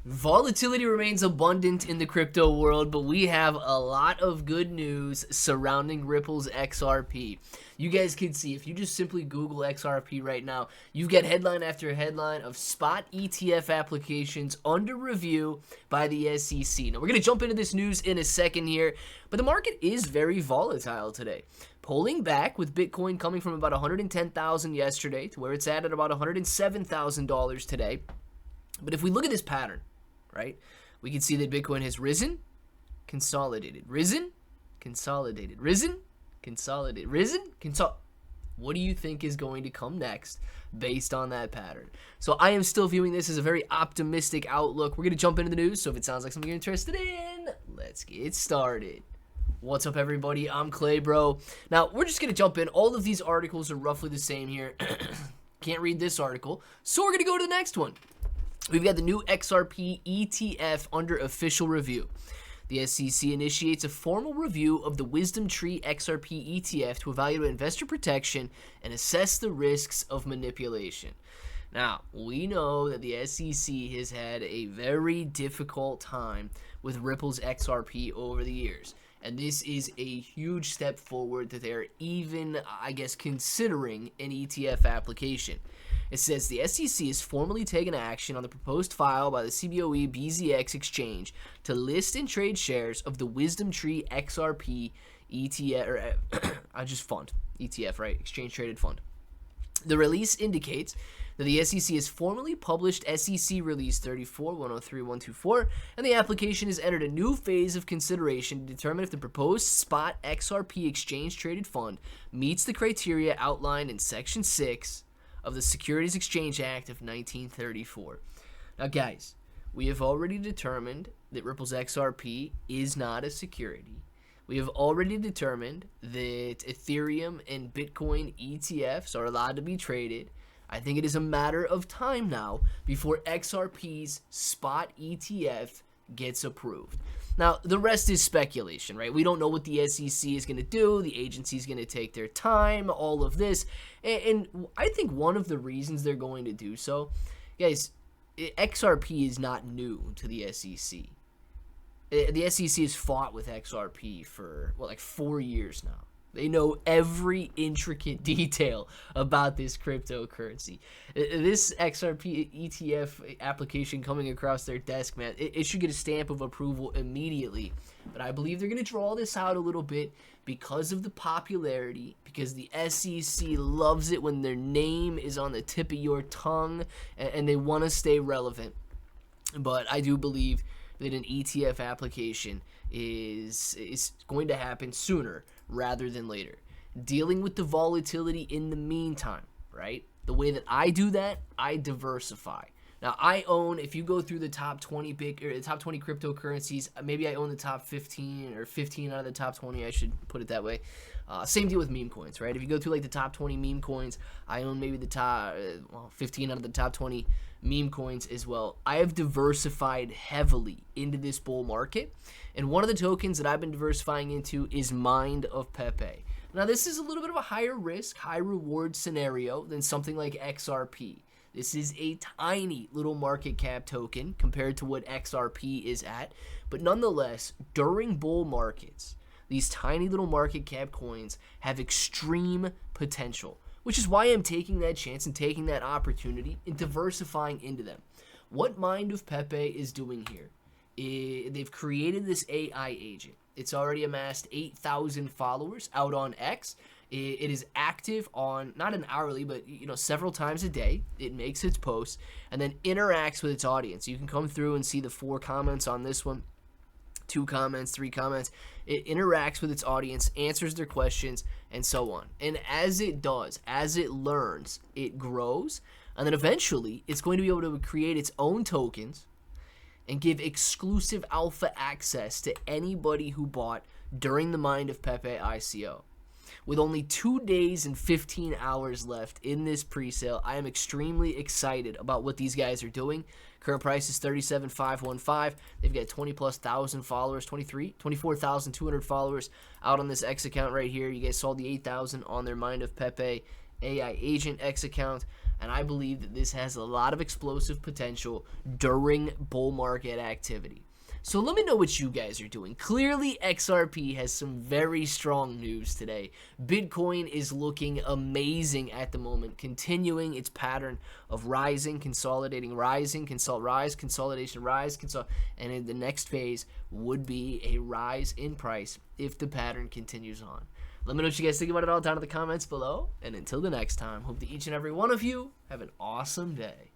Volatility remains abundant in the crypto world, but we have a lot of good news surrounding Ripple's XRP. You guys can see, if you just simply Google XRP right now, you get headline after headline of spot ETF applications under review by the SEC. Now, we're going to jump into this news in a second here, but the market is very volatile today. Pulling back, with Bitcoin coming from about $110,000 yesterday to where it's at about $107,000 today. But if we look at this pattern, right, we can see that Bitcoin has risen, consolidated, risen, consolidated, risen, consolidated, risen, What do you think is going to come next based on that pattern? So I am still viewing this as a very optimistic outlook. We're going to jump into the news, so if it sounds like something you're interested in, let's get started. What's up, everybody? I'm Clay, bro. Now, we're just going to jump in. All of these articles are roughly the same here. Can't read this article, so we're going to go to the next one. We've got the new XRP ETF under official review. The SEC initiates a formal review of the Wisdom Tree XRP ETF to evaluate investor protection and assess the risks of manipulation. Now, we know that the SEC has had a very difficult time with Ripple's XRP over the years. And this is a huge step forward that they're even, I guess, considering an ETF application. It says the SEC has formally taken action on the proposed file by the CBOE BZX exchange to list and trade shares of the Wisdom Tree XRP ETF, or just fund, ETF, right? Exchange Traded Fund. The release indicates that the SEC has formally published SEC Release 34-103-124, and the application has entered a new phase of consideration to determine if the proposed spot XRP Exchange Traded Fund meets the criteria outlined in Section 6 of the Securities Exchange Act of 1934. Now, guys, we have already determined that Ripple's XRP is not a security. We have already determined that Ethereum and Bitcoin ETFs are allowed to be traded. I think it is a matter of time now before XRP's spot ETF gets approved. Now, the rest is speculation, right? We don't know what the SEC is going to do. The agency is going to take their time, all of this. And I think one of the reasons they're going to do so, guys, XRP is not new to the SEC. The SEC has fought with XRP for, like 4 years now. They know every intricate detail about this cryptocurrency. This XRP ETF application coming across their desk, man, it should get a stamp of approval immediately. But I believe they're going to draw this out a little bit because of the popularity, because the SEC loves it when their name is on the tip of your tongue, and they want to stay relevant. But I do believe that an ETF application is going to happen sooner rather than later. Dealing with the volatility in the meantime, right? The way that I do that, I diversify. Now, I own, if you go through the top 20 top 20 cryptocurrencies, maybe I own the top 15 or 15 out of the top 20, I should put it that way. Same deal with meme coins, right? If you go through like the top 20 meme coins, I own maybe the top 15 out of the top 20 meme coins as well. I have diversified heavily into this bull market, and one of the tokens that I've been diversifying into is Mind of Pepe. Now, this is a little bit of a higher risk, high reward scenario than something like XRP. This is a tiny little market cap token compared to what XRP is at, but nonetheless, during bull markets, these tiny little market cap coins have extreme potential, which is why I'm taking that chance and taking that opportunity and diversifying into them. What Mind of Pepe is doing here, they've created this AI agent. It's already amassed 8,000 followers out on X. It is active on, not an hourly, but several times a day. It makes its posts and then interacts with its audience. You can come through and see the 4 comments on this one, 2 comments, 3 comments. It interacts with its audience, answers their questions, and so on. And as it does, as it learns, it grows. And then eventually, it's going to be able to create its own tokens and give exclusive alpha access to anybody who bought during the Mind of Pepe ICO. With only 2 days and 15 hours left in this pre-sale, I am extremely excited about what these guys are doing. Current price is 37,515. They've got 20+ thousand followers, 24,200 followers out on this X account right here. You guys saw the 8,000 on their Mind of Pepe AI agent X account. and I believe that this has a lot of explosive potential during bull market activity. So let me know what you guys are doing. Clearly, XRP has some very strong news today. Bitcoin is looking amazing at the moment, continuing its pattern of rising, consolidating, rising, rise, consolidation, rise, and in the next phase would be a rise in price if the pattern continues on. Let me know what you guys think about it all down in the comments below. And until the next time, hope that each and every one of you have an awesome day.